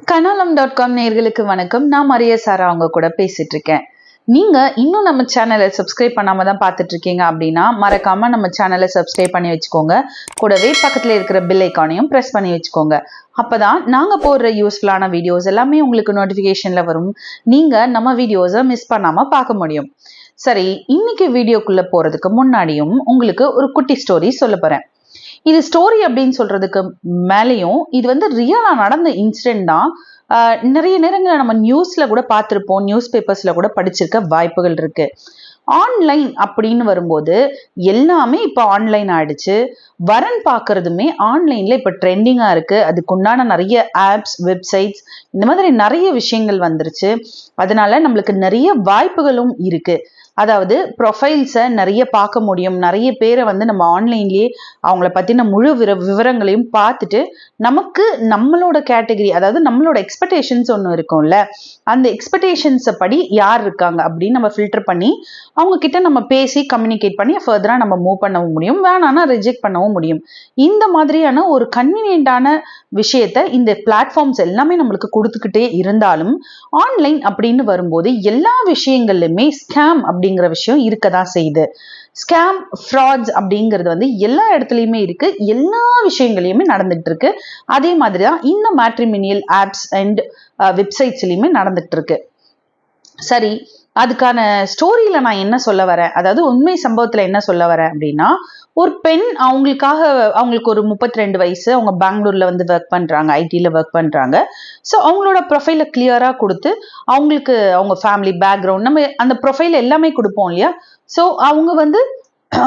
kanalam.com நேயர்களுக்கு வணக்கம். நான் மரிய சாரா அவங்க கூட பேசிட்டு இருக்கேன். நீங்க இன்னும் நம்ம சேனலை சப்ஸ்கிரைப் பண்ணாம தான் பார்த்துட்டு இருக்கீங்க அப்படின்னா மறக்காம நம்ம சேனலை சப்ஸ்கிரைப் பண்ணி வச்சுக்கோங்க. கூடவே பக்கத்துல இருக்கிற பெல் ஐக்கானையும் பிரஸ் பண்ணி வச்சுக்கோங்க. அப்பதான் நாங்க போடுற யூஸ்ஃபுல்லான வீடியோஸ் எல்லாமே உங்களுக்கு நோட்டிபிகேஷன்ல வரும். நீங்க நம்ம வீடியோஸை மிஸ் பண்ணாம பார்க்க முடியும். சரி, இன்னைக்கு வீடியோக்குள்ள போறதுக்கு முன்னாடியும் உங்களுக்கு ஒரு குட்டி ஸ்டோரி சொல்ல போறேன். இது ஸ்டோரி அப்படின்னு சொல்றதுக்கு மேலேயும் இது வந்து ரியலா நடந்த இன்சிடென்ட் தான். நிறைய நேரங்களில் நம்ம நியூஸ்ல கூட பார்த்துருப்போம், நியூஸ் பேப்பர்ஸ்ல கூட படிச்சிருக்க வாய்ப்புகள் இருக்கு. ஆன்லைன் அப்படின்னு வரும்போது எல்லாமே இப்போ ஆன்லைன் ஆயிடுச்சு. வரன் பார்க்கறதுமே ஆன்லைன்ல இப்போ ட்ரெண்டிங்கா இருக்கு. அதுக்கு உண்டான நிறைய ஆப்ஸ், வெப்சைட்ஸ், இந்த மாதிரி நிறைய விஷயங்கள் வந்துருச்சு. அதனால நம்மளுக்கு நிறைய வாய்ப்புகளும் இருக்கு. அதாவது ப்ரொஃபைல்ஸை நிறைய பார்க்க முடியும். நிறைய பேரை வந்து நம்ம ஆன்லைன்லேயே அவங்கள பற்றின முழு விவரங்களையும் பார்த்துட்டு நமக்கு நம்மளோட கேட்டகரி, அதாவது நம்மளோட எக்ஸ்பெக்டேஷன்ஸ் ஒன்று இருக்கும்ல, அந்த எக்ஸ்பெக்டேஷன்ஸை படி யார் இருக்காங்க அப்படின்னு நம்ம ஃபில்டர் பண்ணி அவங்க கிட்ட நம்ம பேசி கம்யூனிகேட் பண்ணி ஃபர்தராக நம்ம மூவ் பண்ணவும் முடியும், வேணான்னா ரிஜெக்ட் பண்ணவும் முடியும். இந்த மாதிரியான ஒரு கன்வீனியன்டான விஷயத்த இந்த பிளாட்ஃபார்ம்ஸ் எல்லாமே நம்மளுக்கு கொடுத்துக்கிட்டே இருந்தாலும் ஆன்லைன் அப்படின்னு வரும்போது எல்லா விஷயங்கள்லையுமே ஸ்கேம் அப்படிங்கிற விஷயம் இருக்கதான் செய்யுது. ஸ்கேம், ஃப்ராட்ஸ் அப்படிங்கிறது வந்து எல்லா இடத்துலையுமே இருக்கு, எல்லா விஷயங்களையுமே நடந்துகிட்டு இருக்கு. அதே மாதிரிதான் இந்த மேட்ரிமோனியல் ஆப்ஸ் அண்ட் வெப்சைட்ஸ்லயுமே நடந்துகிட்டு இருக்கு. சரி, அதுக்கான ஸ்டோரியில நான் என்ன சொல்ல வரேன், அதாவது உண்மை சம்பவத்துல என்ன சொல்ல வரேன் அப்படின்னா, ஒரு பெண் அவங்களுக்கு ஒரு 32 வயசு, அவங்க பெங்களூர்ல வந்து ஒர்க் பண்றாங்க, ஐடில ஒர்க் பண்றாங்க. ஸோ அவங்களோட ப்ரொஃபைல கிளியரா கொடுத்து அவங்களுக்கு அவங்க ஃபேமிலி பேக்ரவுண்ட் நம்ம அந்த ப்ரொஃபைல் எல்லாமே கொடுப்போம் இல்லையா. ஸோ அவங்க வந்து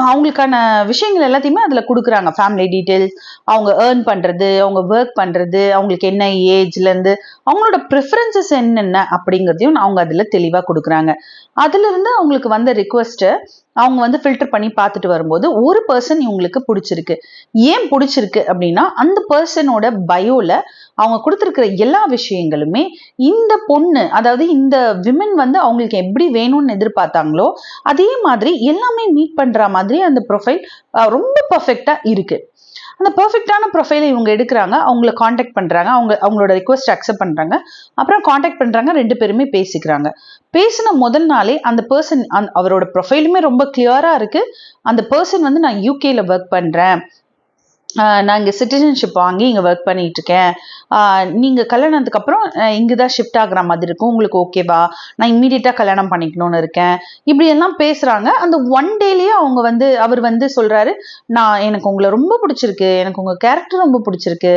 அவங்களுக்கான விஷயங்கள் எல்லாத்தையுமே அதுல கொடுக்குறாங்க. ஃபேமிலி டீட்டெயில்ஸ், அவங்க ஏர்ன் பண்றது, அவங்க ஒர்க் பண்றது, அவங்களுக்கு என்ன ஏஜ்ல இருந்து, அவங்களோட ப்ரிஃபரன்சஸ் என்னென்ன அப்படிங்கிறதையும் அவங்க அதுல தெளிவா கொடுக்குறாங்க. அதுல இருந்து அவங்களுக்கு வந்த ரிக்வெஸ்ட்டை அவங்க வந்து ஃபில்டர் பண்ணி பார்த்துட்டு வரும்போது ஒரு பர்சன் இவங்களுக்கு பிடிச்சிருக்கு. ஏன் பிடிச்சிருக்கு அப்படின்னா, அந்த பர்சனோட பயோல அவங்க கொடுத்துருக்கிற எல்லா விஷயங்களுமே இந்த பொண்ணு, அதாவது இந்த விமன் வந்து அவங்களுக்கு எப்படி வேணும்னு எதிர்பார்த்தாங்களோ அதே மாதிரி எல்லாமே மீட் பண்ற மாதிரி அந்த ப்ரொஃபைல் ரொம்ப பர்ஃபெக்டா இருக்கு. அந்த பர்ஃபெக்டான ப்ரொஃபைலை இவங்க எடுக்கிறாங்க, அவங்கள காண்டாக்ட் பண்றாங்க, அவங்களோட ரிக்வெஸ்ட் அக்செப்ட் பண்றாங்க, அப்புறம் காண்டாக்ட் பண்றாங்க, 2 பேருமே பேசிக்கிறாங்க. பேசின முதல் நாளே அந்த பர்சன், அவரோட ப்ரொஃபைலுமே ரொம்ப கிளியரா இருக்கு. அந்த பர்சன் வந்து நான் யூகேல ஒர்க் பண்றேன், நான் இங்கே சிட்டிசன்ஷிப் வாங்கி இங்கே ஒர்க் பண்ணிட்டு இருக்கேன், நீங்கள் கல்யாணத்துக்கு அப்புறம் இங்கே தான் ஷிஃப்ட் ஆகுற மாதிரி இருக்கும், உங்களுக்கு ஓகேவா, நான் இம்மீடியட்டாக கல்யாணம் பண்ணிக்கணும்னு இருக்கேன், இப்படி எல்லாம் பேசுகிறாங்க. அந்த ஒன் டேலேயே அவர் வந்து சொல்கிறாரு, எனக்கு உங்களை ரொம்ப பிடிச்சிருக்கு, எனக்கு உங்கள் கேரக்டர் ரொம்ப பிடிச்சிருக்கு,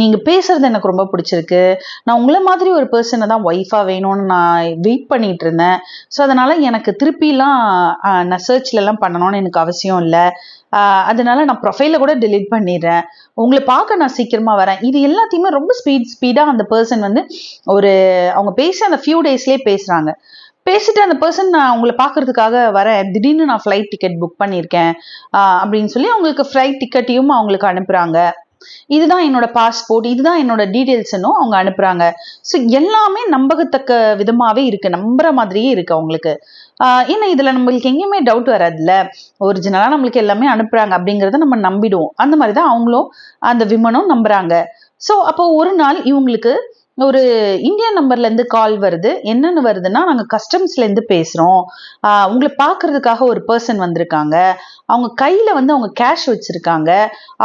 நீங்கள் பேசுறது எனக்கு ரொம்ப பிடிச்சிருக்கு, நான் உங்களை மாதிரி ஒரு பர்சனை தான் ஒய்ஃபாக வேணும்னு நான் வெயிட் பண்ணிட்டு இருந்தேன். ஸோ அதனால் எனக்கு திருப்பிலாம் நான் சர்ச்லலாம் பண்ணணும்னு எனக்கு அவசியம் இல்லை, அதனால நான் ப்ரொஃபைல கூட டெலீட் பண்ணிடுறேன், உங்களை பார்க்க நான் சீக்கிரமா வரேன். இது எல்லாத்தையுமே ரொம்ப ஸ்பீடா அந்த பர்சன் வந்து அவங்க பேசி அந்த ஃபியூ டேஸ்லயே பேசுறாங்க. பேசிட்டு அந்த பர்சன், நான் உங்களை பார்க்கறதுக்காக வரேன், திடீர்னு நான் ஃப்ளைட் டிக்கெட் புக் பண்ணியிருக்கேன் அப்படின்னு சொல்லி அவங்களுக்கு ஃப்ளைட் டிக்கெட்டையும் அவங்களுக்கு அனுப்புறாங்க. இதுதான் என்னோட பாஸ்போர்ட், இதுதான் என்னோட டீடைல்ஸ்னும் அவங்க அனுப்புறாங்க. ஸோ எல்லாமே நம்பகத்தக்க விதமாவே இருக்கு, நம்புற மாதிரியே இருக்கு அவங்களுக்கு. ஏன்னா இதுல நம்மளுக்கு எங்கேயுமே டவுட் வராதுல்ல, ஒரிஜினலா நம்மளுக்கு எல்லாமே அனுப்புறாங்க அப்படிங்கறத நம்ம நம்பிடுவோம். அந்த மாதிரிதான் அவங்களும் அந்த விமனும் நம்புறாங்க. ஸோ அப்போ ஒரு நாள் இவங்களுக்கு ஒரு இந்தியன் நம்பர்ல இருந்து கால் வருது. என்னன்னு வருதுன்னா, நாங்க கஸ்டம்ஸ்ல இருந்து பேசுறோம், உங்களை பாக்குறதுக்காக ஒரு பர்சன் வந்திருக்காங்க, அவங்க கையில வந்து அவங்க கேஷ் வச்சிருக்காங்க,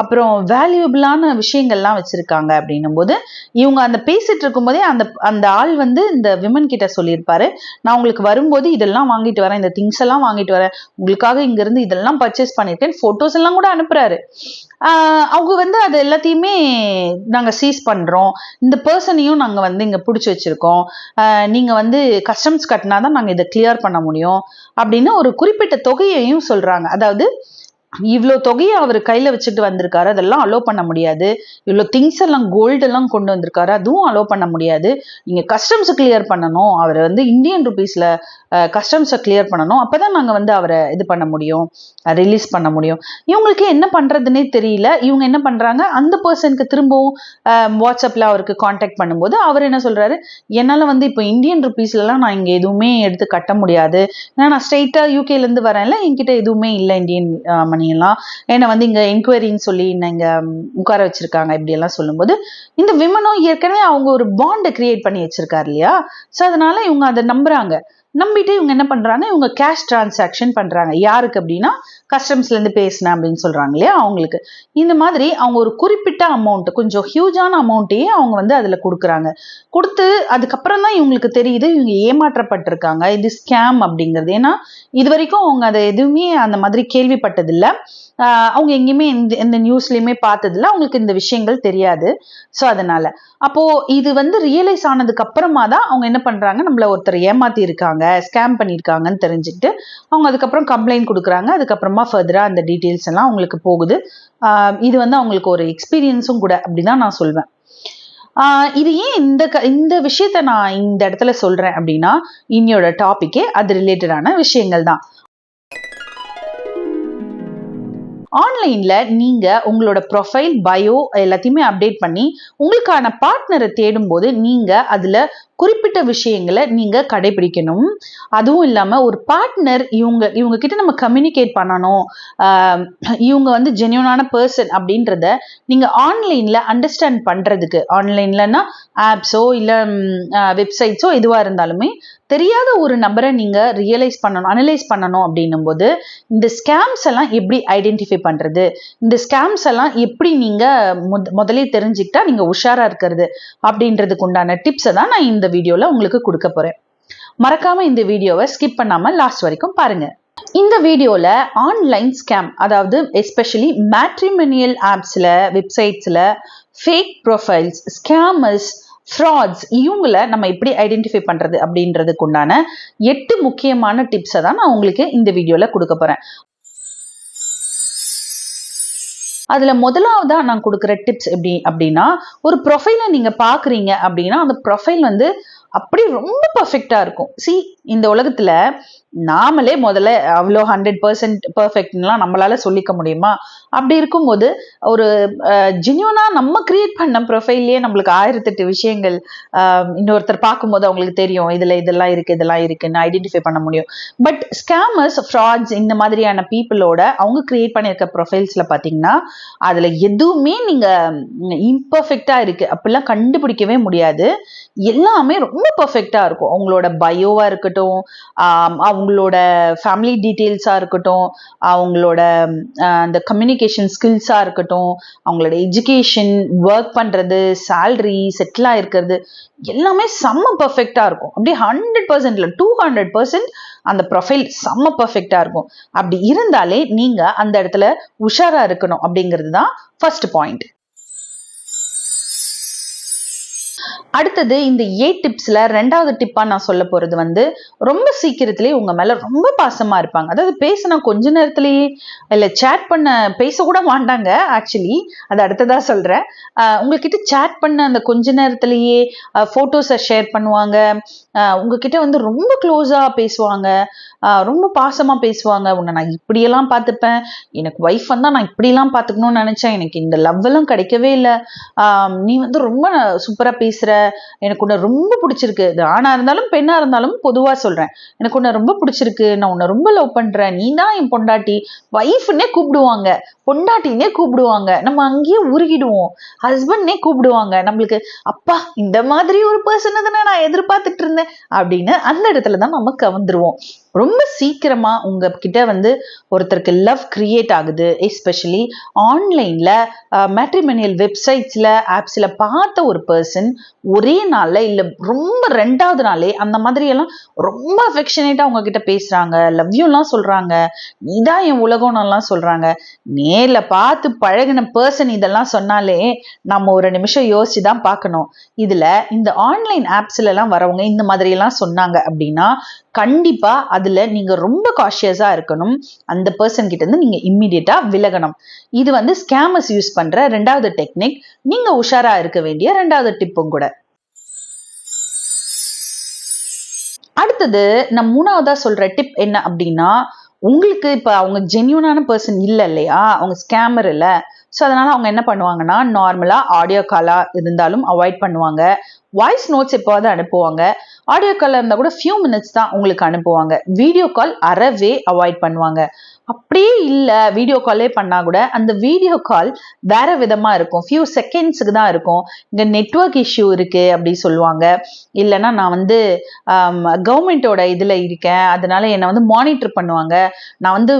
அப்புறம் வேல்யூபிளான விஷயங்கள்லாம் வச்சிருக்காங்க அப்படின்னும் போது இவங்க அந்த பேசிட்டு இருக்கும் போதே அந்த ஆள் வந்து இந்த விமன் கிட்ட சொல்லியிருப்பாரு, நான் உங்களுக்கு வரும்போது இதெல்லாம் வாங்கிட்டு வரேன், இந்த திங்ஸ் எல்லாம் வாங்கிட்டு வரேன், உங்களுக்காக இங்க இருந்து இதெல்லாம் பர்ச்சேஸ் பண்ணிருக்கேன், போட்டோஸ் எல்லாம் கூட அனுப்புறாரு. அவங்க வந்து அது எல்லாத்தையுமே நாங்க சீஸ் பண்றோம், இந்த பர்சனையும் நாங்க வந்து இங்க பிடிச்சி வச்சிருக்கோம், நீங்க வந்து கஸ்டம்ஸ் கட்டினாதான் நாங்க இதை கிளியர் பண்ண முடியும் அப்படின்னு ஒரு குறிப்பிட்ட தொகையையும் சொல்றாங்க. அதாவது இவ்வளோ தொகையை அவர் கையில வச்சுட்டு வந்திருக்காரு, அதெல்லாம் அலோ பண்ண முடியாது, இவ்வளோ திங்ஸ் எல்லாம் கோல்டு எல்லாம் கொண்டு வந்திருக்காரு, அதுவும் அலோ பண்ண முடியாது, நீங்க கஸ்டம்ஸ் கிளியர் பண்ணணும், அவர் வந்து இந்தியன் ருபீஸ்ல கஸ்டம்ஸை கிளியர் பண்ணணும், அப்பதான் நாங்க வந்து அவரை இது பண்ண முடியும், ரிலீஸ் பண்ண முடியும். இவங்களுக்கு என்ன பண்றதுன்னே தெரியல. இவங்க என்ன பண்றாங்க, அந்த பர்சனுக்கு திரும்பவும் வாட்ஸ்அப்ல அவருக்கு கான்டாக்ட் பண்ணும்போது அவர் என்ன சொல்றாரு, என்னால வந்து இப்போ இந்தியன் ருபீஸ்ல எல்லாம் நான் இங்க எதுவுமே எடுத்து கட்ட முடியாது, ஏன்னா நான் ஸ்ட்ரெயிட்டா யூகேல இருந்து வரேன்ல, என்கிட்ட எதுவுமே இல்லை இந்தியன் பண்ணிடலாம், என்னை வந்து இங்கே என்கொயரின்னு சொல்லி இங்கே உட்கார வச்சிருக்காங்க இப்படி எல்லாம் சொல்லும்போது இந்த விமனும் ஏற்கனவே அவங்க ஒரு பாண்டை கிரியேட் பண்ணி வச்சிருக்காரு இல்லையா. ஸோ அதனால இவங்க அதை நம்புறாங்க. நம்பிட்டு இவங்க என்ன பண்றாங்க, இவங்க கேஷ் டிரான்சாக்ஷன் பண்றாங்க. யாருக்கு அப்படின்னா கஸ்டம்ஸ்ல இருந்து பேசினேன் அப்படின்னு சொல்றாங்க இல்லையா அவங்களுக்கு. இந்த மாதிரி அவங்க ஒரு குறிப்பிட்ட அமௌண்ட், கொஞ்சம் ஹியூஜான அமௌண்ட்டையே அவங்க வந்து அதுல கொடுக்குறாங்க. கொடுத்து அதுக்கப்புறம் தான் இவங்களுக்கு தெரியுது இவங்க ஏமாற்றப்பட்டிருக்காங்க, இது ஸ்கேம் அப்படிங்கிறது. ஏன்னா இது வரைக்கும் அவங்க அதை எதுவுமே அந்த மாதிரி கேள்விப்பட்டதில்லை, அவங்க எங்கேயுமே எந்த நியூஸ்லயுமே பார்த்ததில்ல, அவங்களுக்கு இந்த விஷயங்கள் தெரியாது. ஸோ அதனால அப்போ இது வந்து ரியலைஸ் ஆனதுக்கு அப்புறமா தான் அவங்க என்ன பண்றாங்க, நம்மள ஒருத்தர் ஏமாத்தி இருக்காங்க, ஸ்கேம் பண்ணியிருக்காங்கன்னு தெரிஞ்சுக்கிட்டு அவங்க அதுக்கப்புறம் கம்ப்ளைண்ட் கொடுக்குறாங்க. அதுக்கப்புறமா ஃபர்தரா அந்த டீட்டெயில்ஸ் எல்லாம் அவங்களுக்கு போகுது. இது வந்து அவங்களுக்கு ஒரு எக்ஸ்பீரியன்ஸும் கூட அப்படிதான் நான் சொல்வேன். இது ஏன் இந்த விஷயத்த நான் இந்த இடத்துல சொல்றேன் அப்படின்னா, இன்னையோட டாபிக்கே அது ரிலேட்டடான விஷயங்கள் தான். ஆன்லைன்ல நீங்க உங்களோட ப்ரொஃபைல், பயோ எல்லாத்தையுமே அப்டேட் பண்ணி உங்களுக்கான பார்ட்னரை தேடும் போது நீங்க அதுல குறிப்பிட்ட விஷயங்களை நீங்க கடைபிடிக்கணும். அதுவும் இல்லாம ஒரு பார்ட்னர் இவங்க கிட்ட நம்ம கம்யூனிகேட் பண்ணணும், இவங்க வந்து ஜென்யூனான பர்சன் அப்படின்றத நீங்க ஆன்லைன்ல அண்டர்ஸ்டாண்ட் பண்றதுக்கு, ஆன்லைன்லன்னா ஆப்ஸோ இல்ல வெப்சைட்ஸோ எதுவா இருந்தாலுமே தெரியாத ஒரு நபரை நீங்க அனலைஸ் பண்ணணும் அப்படின்னும் போது இந்த ஸ்கேம்ஸ் எல்லாம் எப்படி ஐடென்டிஃபை பண்றது, இந்த ஸ்கேம்ஸ் எல்லாம் எப்படி நீங்க முதலே தெரிஞ்சுக்கிட்டா நீங்க உஷாரா இருக்கிறது அப்படின்றதுக்கு உண்டான டிப்ஸை தான் நான் இந்த வீடியோல உங்களுக்கு கொடுக்க போறேன். மறக்காம இந்த வீடியோவை ஸ்கிப் பண்ணாம லாஸ்ட் வரைக்கும் பாருங்க. இந்த வீடியோல ஆன்லைன் ஸ்கேம், அதாவது எஸ்பெஷலி மேட்ரிமோனியல் ஆப்ஸ்ல, வெப்சைட்ஸ்ல ஃபேக் ப்ரொஃபைல்ஸ், ஸ்கேமர்ஸ், ஃப்ராட்ஸ், இவங்களை நம்ம எப்படி ஐடென்டிஃபை பண்றது அப்படின்றதுக்கு உண்டான 8 முக்கியமான டிப்ஸை தான் நான் உங்களுக்கு இந்த வீடியோல கொடுக்க போறேன். அதுல முதலாவதா நான் கொடுக்குற டிப்ஸ் எப்படி அப்படின்னா, ஒரு ப்ரொஃபைலை நீங்க பாக்குறீங்க அப்படின்னா அந்த ப்ரொஃபைல் வந்து அப்படி ரொம்ப பர்ஃபெக்டா இருக்கும். இந்த உலகத்துல நாமளே முதல்ல அவ்வளோ 100% பர்ஃபெக்ட்லாம் நம்மளால சொல்லிக்க முடியுமா? அப்படி இருக்கும்போது ஒரு ஜென்யூனா நம்ம கிரியேட் பண்ண ப்ரொஃபைல்லையே நம்மளுக்கு 1008 விஷயங்கள் இன்னொருத்தர் பார்க்கும்போது அவங்களுக்கு தெரியும் இதெல்லாம் இருக்குன்னு ஐடென்டிஃபை பண்ண முடியும். பட் ஸ்கேமர்ஸ், ஃப்ராட்ஸ் இந்த மாதிரியான பீப்புளோட அவங்க கிரியேட் பண்ணியிருக்க ப்ரொஃபைல்ஸ்ல பார்த்தீங்கன்னா அதுல எதுவுமே நீங்க இம்பர்ஃபெக்டா இருக்கு அப்படிலாம் கண்டுபிடிக்கவே முடியாது. எல்லாமே ரொம்ப பர்ஃபெக்டா இருக்கும். அவங்களோட பயோவா இருக்கட்டும், அவங்களோட ஃபேமிலி டீட்டெயில்ஸா இருக்கட்டும், அவங்களோட அந்த கம்யூனிகேஷன் ஸ்கில்ஸா இருக்கட்டும், அவங்களோட எஜுகேஷன், ஒர்க் பண்றது, சேலரி, செட்டில் ஆயிருக்கிறது எல்லாமே செம்ம பர்ஃபெக்டா இருக்கும். அப்படியே 100% இல்ல 200% அந்த ப்ரொஃபைல் செம்ம பர்ஃபெக்டா இருக்கும். அப்படி இருந்தாலே நீங்க அந்த இடத்துல உஷாரா இருக்கணும் அப்படிங்கிறது தான் ஃபர்ஸ்ட் பாயிண்ட். அடுத்தது இந்த 8 டிப்ஸ்ல 2வது டிப்பா நான் சொல்ல போறது வந்து ரொம்ப சீக்கிரத்திலேயே உங்க மேல ரொம்ப பாசமா இருப்பாங்க. அதாவது பேசினா கொஞ்ச நேரத்திலேயே இல்ல சேட் பண்ண பேச கூட மாட்டாங்க. ஆக்சுவலி அது அடுத்ததா சொல்றேன். உங்ககிட்ட சேட் பண்ண அந்த கொஞ்ச நேரத்திலேயே போட்டோஸை ஷேர் பண்ணுவாங்க, உங்ககிட்ட வந்து ரொம்ப க்ளோஸா பேசுவாங்க, ரொம்ப பாசமா பேசுவாங்க. உன்னை நான் இப்படியெல்லாம் பார்த்துப்பேன், எனக்கு ஒய்ஃப் வந்தா நான் இப்படியெல்லாம் பார்த்துக்கணும்னு நினைச்சேன், எனக்கு இந்த லவ் எல்லாம் கிடைக்கவே இல்லை, நீ வந்து ரொம்ப சூப்பரா பேசுற, எனக்கு உன்னை ரொம்ப பிடிச்சிருக்கு. இது ஆணா இருந்தாலும் பெண்ணா இருந்தாலும் பொதுவா சொல்றேன், எனக்கு உன்னை ரொம்ப பிடிச்சிருக்கு, நான் உன்னை ரொம்ப லவ் பண்றேன், நீ தான் என் பொண்டாட்டி. ஒய்ஃப்னே கூப்பிடுவாங்க, பொண்டாட்டினே கூப்பிடுவாங்க, நம்ம அங்கேயே உருகிடுவோம். ஹஸ்பண்ட்னே கூப்பிடுவாங்க. நம்மளுக்கு அப்பா இந்த மாதிரி ஒரு பர்சனை தானே நான் எதிர்பார்த்துட்டு இருந்தேன் அப்படின்னு அந்த இடத்துல தான் நம்ம கவர்ந்துருவோம். ரொம்ப சீக்கிரமா உங்ககிட்ட வந்து ஒருத்தருக்கு லவ் கிரியேட் ஆகுது. எஸ்பெஷலி ஆன்லைன்ல மேட்ரிமோனியல் வெப்சைட்ஸ்ல, ஆப்ஸ்ல பார்த்த ஒரு பர்சன் ஒரே நாள்ல இல்ல ரொம்ப 2வது நாளே அந்த மாதிரி எல்லாம் ரொம்ப அஃபெக்ஷனேட்டா உங்ககிட்ட பேசுறாங்க, லவ் யூ எல்லாம் சொல்றாங்க, நீதான் என் உலகம்னு எல்லாம் சொல்றாங்க. நேர்ல பார்த்து பழகின பர்சன் இதெல்லாம் சொன்னாலே நம்ம ஒரு நிமிஷம் யோசிச்சுதான் பார்க்கணும். இதுல இந்த ஆன்லைன் ஆப்ஸ்ல எல்லாம் வரவங்க இந்த மாதிரி எல்லாம் சொன்னாங்க அப்படின்னா கண்டிப்பா அதுல நீங்க ரொம்ப காஷியஸா இருக்கணும். அந்த பர்சன் கிட்ட இருந்து நீங்க இம்மிடியட்டா விலகணும். இது வந்து ஸ்கேமர்ஸ் யூஸ் பண்ற 2வது டெக்னிக். நீங்க உஷாரா இருக்க வேண்டிய 2வது டிப்பும் கூட. அடுத்தது நான் 3வதா சொல்ற டிப் என்ன அப்படின்னா, உங்களுக்கு இப்ப அவங்க ஜென்யூனான பர்சன் இல்ல இல்லையா, அவங்க ஸ்கேமர் இல்ல. ஸோ அதனால அவங்க என்ன பண்ணுவாங்கன்னா நார்மலா ஆடியோ காலா இருந்தாலும் அவாய்ட் பண்ணுவாங்க, வாய்ஸ் நோட்ஸ் எப்போவாது அனுப்புவாங்க. ஆடியோ கால் இருந்தால் கூட ஃபியூ மினிட்ஸ் தான் உங்களுக்கு அனுப்புவாங்க. வீடியோ கால் அறவே அவாய்ட் பண்ணுவாங்க. அப்படியே இல்ல வீடியோ காலே பண்ணா கூட அந்த வீடியோ கால் வேற விதமா இருக்கும், ஃபியூ செகண்ட்ஸுக்கு தான் இருக்கும். இங்க நெட்வொர்க் இஷ்யூ இருக்கு அப்படி சொல்லுவாங்க. இல்லைன்னா நான் வந்து கவர்மெண்டோட இதுல இருக்கேன், அதனால என்னை வந்து மானிட்டர் பண்ணுவாங்க, நான் வந்து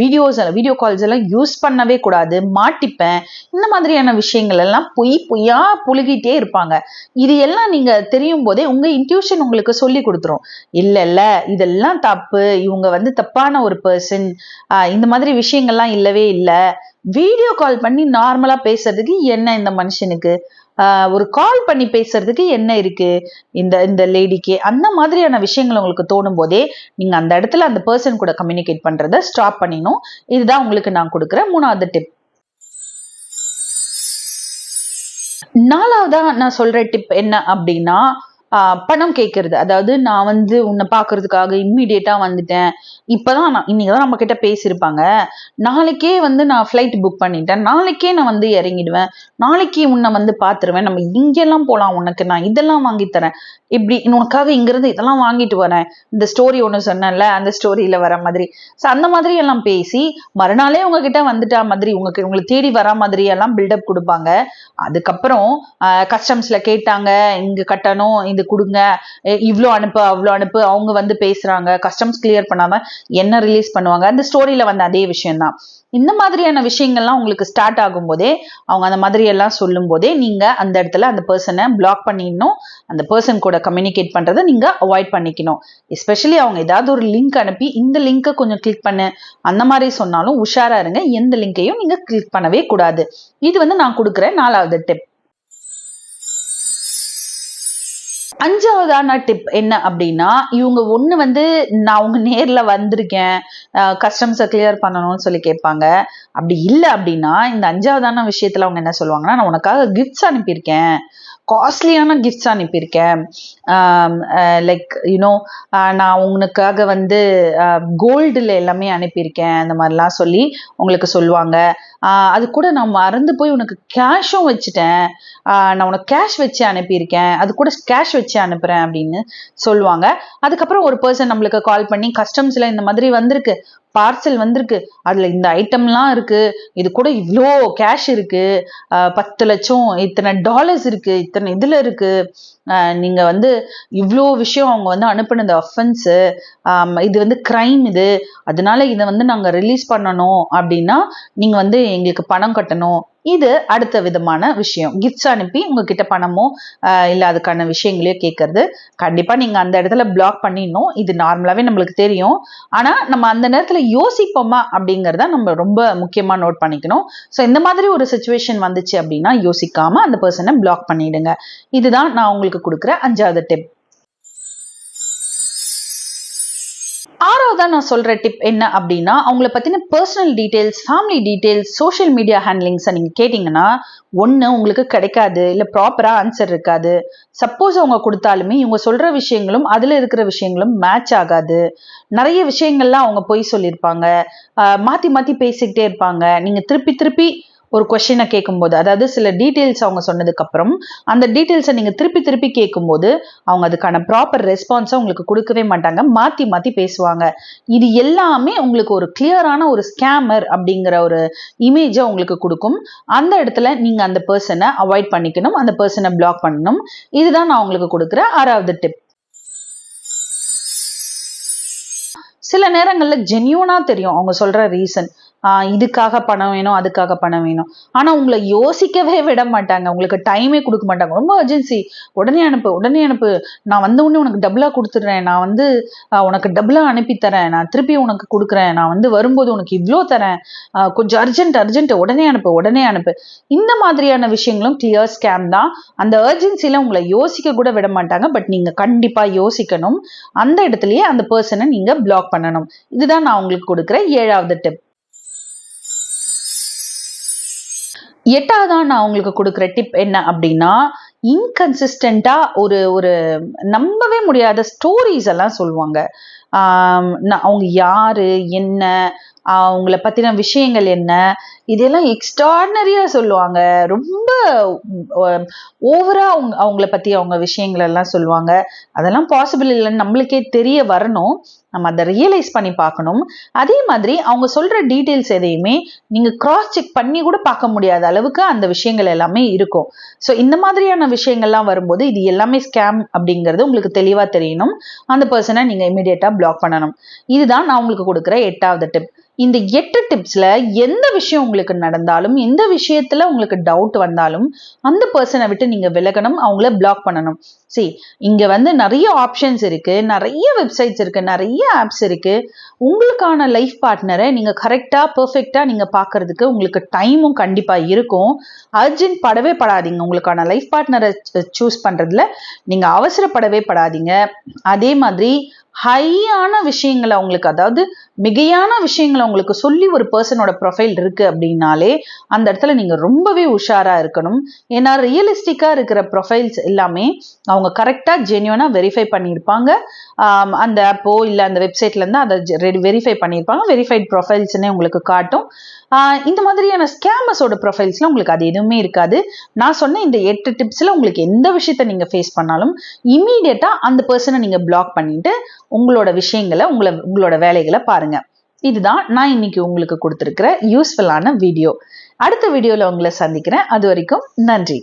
வீடியோ கால்ஸ் எல்லாம் யூஸ் பண்ணவே கூடாது, மாட்டிப்பேன். இந்த மாதிரியான விஷயங்கள் எல்லாம் பொய்யா புழுகிட்டே இருப்பாங்க. இது எல்லாம் நீங்க தெரியும் போதே உங்க இன்ட்யூஷன் உங்களுக்கு சொல்லி கொடுத்துரும், இல்ல இதெல்லாம் தப்பு, இவங்க வந்து தப்பான ஒரு பர்சன், இந்த மாதிரி விஷயங்கள்லாம் இல்லவே இல்லை. வீடியோ கால் பண்ணி நார்மலா பேசுறதுக்கு என்ன இந்த மனுஷனுக்கு, ஒரு கால் பண்ணி பேசுறதுக்கு என்ன இருக்கு இந்த இந்த லேடிக்கு, அந்த மாதிரியான விஷயங்கள் உங்களுக்கு தோணும் போதே நீங்க அந்த இடத்துல அந்த பர்சன் கூட கம்யூனிகேட் பண்றதை ஸ்டாப் பண்ணிடணும். இதுதான் உங்களுக்கு நான் கொடுக்குற 3வது டிப். 4வதா நான் சொல்ற டிப் என்ன அப்படின்னா, பணம் கேட்கறது. அதாவது நான் வந்து உன்னை பாக்குறதுக்காக இம்மிடியேட்டா வந்துட்டேன், இப்பதான் இன்னைக்குதான் நம்ம கிட்ட பேசியிருப்பாங்க, நாளைக்கே வந்து நான் ஃபிளைட் புக் பண்ணிட்டேன், நாளைக்கே நான் வந்து இறங்கிடுவேன், நாளைக்கு உன்னை வந்து பாத்துருவேன், நம்ம இங்கெல்லாம் போலாம், உனக்கு நான் இதெல்லாம் வாங்கி தரேன், இப்படி உனக்காக இங்கிருந்து இதெல்லாம் வாங்கிட்டு வரேன், இந்த ஸ்டோரி ஒண்ணு சொன்னேன்ல அந்த ஸ்டோரியில வர மாதிரி. சோ அந்த மாதிரி எல்லாம் பேசி மறுநாளே உங்ககிட்ட வந்துட்டா மாதிரி, உங்களை தேடி வர மாதிரி எல்லாம் பில்டப் கொடுப்பாங்க. அதுக்கப்புறம் கஸ்டம்ஸ்ல கேட்டாங்க, இங்க கட்டணும், இது கொடுங்க, இவ்வளோ அனுப்பு அவ்வளோ அனுப்பு, அவங்க வந்து பேசுறாங்க, கஸ்டம்ஸ் கிளியர் பண்ணாம என்ன ரிலீஸ் பண்ணுவாங்க, அந்த ஸ்டோரியில வந்து அதே விஷயம்தான். இந்த மாதிரியான விஷயங்கள்லாம் உங்களுக்கு ஸ்டார்ட் ஆகும் போதே, அவங்க அந்த மாதிரி எல்லாம் சொல்லும் போதே நீங்க அந்த இடத்துல அந்த பர்சனை பிளாக் பண்ணிடணும், அந்த பர்சன் கூட கம்யூனிகேட் பண்றதை நீங்க அவாய்ட் பண்ணிக்கணும். எஸ்பெஷலி அவங்க ஏதாவது ஒரு லிங்க் அனுப்பி இந்த லிங்கை கொஞ்சம் கிளிக் பண்ணு அந்த மாதிரி சொன்னாலும் உஷாரா இருங்க, எந்த லிங்கையும் நீங்க கிளிக் பண்ணவே கூடாது. இது வந்து நான் கொடுக்குற 4வது டிப். 5வதான டிப் என்ன அப்படின்னா, இவங்க ஒண்ணு வந்து நான் உங்க நேர்ல வந்திருக்கேன், கஸ்டம்ஸை கிளியர் பண்ணணும்னு சொல்லி கேட்பாங்க. அப்படி இல்லை அப்படின்னா இந்த 5வதான விஷயத்துல அவங்க என்ன சொல்லுவாங்கன்னா, நான் உனக்காக கிஃப்ட்ஸ் அனுப்பியிருக்கேன், காஸ்ட்லியான கிஃப்ட்ஸ் அனுப்பியிருக்கேன், லைக் யூனோ நான் உனக்காக வந்து கோல்டுல எல்லாமே அனுப்பியிருக்கேன், அந்த மாதிரிலாம் சொல்லி உங்களுக்கு சொல்லுவாங்க. அது கூட நான் மறந்து போய் உனக்கு கேஷும் வச்சுட்டேன், நான் உனக்கு கேஷ் வச்சு அனுப்பியிருக்கேன், அது கூட கேஷ் வச்சு அனுப்புறேன் அப்படின்னு சொல்லுவாங்க. அதுக்கப்புறம் ஒரு பர்சன் நம்மளுக்கு கால் பண்ணி, கஸ்டம்ஸ்ல இந்த மாதிரி வந்திருக்கு, பார்சல் வந்திருக்கு, அதுல இந்த ஐட்டம்லாம் இருக்கு, இது கூட இவ்வளோ கேஷ் இருக்கு, 10 லட்சம் இத்தனை டாலர்ஸ் இருக்கு, இத்தனை இதுல இருக்கு, நீங்க வந்து இவ்வளோ விஷயம் அவங்க வந்து அனுப்புனது அஃபென்ஸ், இது வந்து கிரைம், இது அதனால இதை வந்து நாங்க ரிலீஸ் பண்ணணும் அப்படின்னா நீங்க வந்து எங்களுக்கு பணம் கட்டணும். இது அடுத்த விதமான விஷயம். கிஃப்ட்ஸ் அனுப்பி உங்ககிட்ட பணமோ இல்ல அதுக்கான விஷயங்களையோ கேட்கறது. கண்டிப்பா நீங்க அந்த இடத்துல பிளாக் பண்ணிடணும். இது நார்மலாவே நம்மளுக்கு தெரியும். ஆனா நம்ம அந்த நேரத்துல யோசிப்போமா அப்படிங்கறத நம்ம ரொம்ப முக்கியமா நோட் பண்ணிக்கணும். சோ இந்த மாதிரி ஒரு சிச்சுவேஷன் வந்துச்சு அப்படின்னா யோசிக்காம அந்த பர்சனை பிளாக் பண்ணிடுங்க. இதுதான் நான் உங்களுக்கு கொடுக்குற 5வது டிப். 6வதா நான் சொல்ற டிப் என்ன அப்படின்னா, அவங்கள பத்தின personal details, family details, social media ஹேண்ட்லிங்ஸை நீங்க கேட்டீங்கன்னா, ஒண்ணு உங்களுக்கு கிடைக்காது, இல்ல ப்ராப்பரா ஆன்சர் இருக்காது. சப்போஸ் அவங்க கொடுத்தாலுமே இவங்க சொல்ற விஷயங்களும் அதுல இருக்கிற விஷயங்களும் மேட்ச் ஆகாது. நிறைய விஷயங்கள்லாம் அவங்க பொய் சொல்லியிருப்பாங்க, மாத்தி மாத்தி பேசிக்கிட்டே இருப்பாங்க. நீங்க திருப்பி திருப்பி ஒரு கொஸ்டினை கேட்கும்போது, அதாவது சில டீட்டெயில்ஸ் அவங்க சொன்னதுக்கு அப்புறம் அந்த டீட்டெயில்ஸை நீங்க திருப்பி திருப்பி கேட்கும்போது அவங்க அதுக்கான ப்ராப்பர் ரெஸ்பான்ஸை உங்களுக்கு கொடுக்கவே மாட்டாங்க, மாத்தி மாத்தி பேசுவாங்க. இது எல்லாமே உங்களுக்கு ஒரு கிளியரான ஒரு ஸ்கேமர் அப்படிங்கிற ஒரு இமேஜை உங்களுக்கு கொடுக்கும். அந்த இடத்துல நீங்க அந்த பர்சனை அவாய்ட் பண்ணிக்கணும், அந்த பர்சனை பிளாக் பண்ணணும். இதுதான் நான் உங்களுக்கு கொடுக்குற 6வது டிப். சில நேரங்கள்ல ஜென்யூனா தெரியும் அவங்க சொல்ற ரீசன், இதுக்காக பணம் வேணும், அதுக்காக பணம் வேணும், ஆனா உங்களை யோசிக்கவே விட மாட்டாங்க, உங்களுக்கு டைமே கொடுக்க மாட்டாங்க. ரொம்ப அர்ஜென்சி, உடனே அனுப்பு உடனே அனுப்பு, நான் வந்த உடனே உனக்கு டபுளா கொடுத்துடுறேன், நான் வந்து உனக்கு டபுளா அனுப்பி தரேன், நான் திருப்பி உனக்கு கொடுக்குறேன், நான் வந்து வரும்போது உனக்கு இவ்வளோ தரேன், கொஞ்சம் அர்ஜென்ட் உடனே அனுப்பு உடனே அனுப்பு. இந்த மாதிரியான விஷயங்களும் கிளியர் ஸ்கேம் தான். அந்த அர்ஜென்சில உங்களை யோசிக்க கூட விட மாட்டாங்க. பட் நீங்க கண்டிப்பா யோசிக்கணும், அந்த இடத்துலயே அந்த பர்சனை நீங்க பிளாக் பண்ணணும். இதுதான் நான் உங்களுக்கு கொடுக்குற 7வது டிப். 8வதா நான் உங்களுக்கு கொடுக்குற டிப் என்ன அப்படின்னா, இன்கன்சிஸ்டண்டா ஒரு ஒரு நம்பவே முடியாத ஸ்டோரிஸ் எல்லாம் சொல்லுவாங்க. அவங்க யாரு என்ன, அவங்கள பத்தின விஷயங்கள் என்ன, இதெல்லாம் எக்ஸ்ட்ராடனரியா சொல்லுவாங்க. ரொம்ப ஓவரா அவங்கள பத்தி அவங்க விஷயங்கள் எல்லாம் சொல்லுவாங்க. அதெல்லாம் பாசிபிள் இல்லைன்னு நம்மளுக்கே தெரிய வரணும். நம்ம அதை ரியலைஸ் பண்ணி பார்க்கணும். அதே மாதிரி அவங்க சொல்ற டீட்டெயில்ஸ் எதையுமே நீங்க கிராஸ் செக் பண்ணி கூட பார்க்க முடியாத அளவுக்கு அந்த விஷயங்கள் எல்லாமே இருக்கும். ஸோ இந்த மாதிரியான விஷயங்கள்லாம் வரும்போது இது எல்லாமே ஸ்கேம் அப்படிங்கிறது உங்களுக்கு தெளிவா தெரியணும். அந்த பர்சனை நீங்க இமீடியட்டா பிளாக் பண்ணணும். இதுதான் நான் உங்களுக்கு கொடுக்குற 8வது டிப். இந்த 8 டிப்ஸ்ல எந்த விஷயம் உங்களுக்கு நடந்தாலும், எந்த விஷயத்துல உங்களுக்கு டவுட் வந்தாலும் அந்த பர்சனை விட்டு நீங்க விலகணும், அவங்கள பிளாக் பண்ணணும். இங்க வந்து நிறைய ஆப்ஷன்ஸ் இருக்கு, நிறைய வெப்சைட்ஸ் இருக்கு, நிறைய ஆப்ஸ் இருக்கு. உங்களுக்கான லைஃப் பார்ட்னரை நீங்க கரெக்டா பெர்ஃபெக்டா நீங்க பாக்குறதுக்கு உங்களுக்கு டைமும் கண்டிப்பா இருக்கும். அர்ஜென்ட் படவே படாதீங்க. உங்களுக்கான லைஃப் பார்ட்னரை சூஸ் பண்றதுல நீங்க அவசரப்படவே படாதீங்க. அதே மாதிரி ஹையான விஷயங்களை அவங்களுக்கு, அதாவது மிகையான விஷயங்களை உங்களுக்கு சொல்லி ஒரு பர்சனோட ப்ரொஃபைல் இருக்கு அப்படின்னாலே அந்த இடத்துல நீங்க ரொம்பவே உஷாரா இருக்கணும். ஏன்னா ரியலிஸ்டிக்கா இருக்கிற ப்ரொஃபைல்ஸ் எல்லாமே அவங்க கரெக்டா ஜென்யூனா வெரிஃபை பண்ணியிருப்பாங்க. அந்த ஆப்போ இல்லை அந்த வெப்சைட்ல இருந்து அதை வெரிஃபை பண்ணியிருப்பாங்க. வெரிஃபைட் ப்ரொஃபைல்ஸ்னே உங்களுக்கு காட்டும். இந்த மாதிரியான ஸ்கேமர்ஸோட ப்ரொஃபைல்ஸ்ல உங்களுக்கு அது எதுவுமே இருக்காது. நான் சொன்ன இந்த 8 டிப்ஸ்ல உங்களுக்கு எந்த விஷயத்த நீங்க ஃபேஸ் பண்ணாலும் இமீடியட்டா அந்த பர்சனை நீங்க பிளாக் பண்ணிட்டு உங்களோட விஷயங்களை உங்களோட வேலைகளை பாருங்க. இதுதான் நான் இன்னைக்கு உங்களுக்கு கொடுத்திருக்கிற யூஸ்ஃபுல்லான வீடியோ. அடுத்த வீடியோல உங்களை சந்திக்கிறேன். அது வரைக்கும் நன்றி.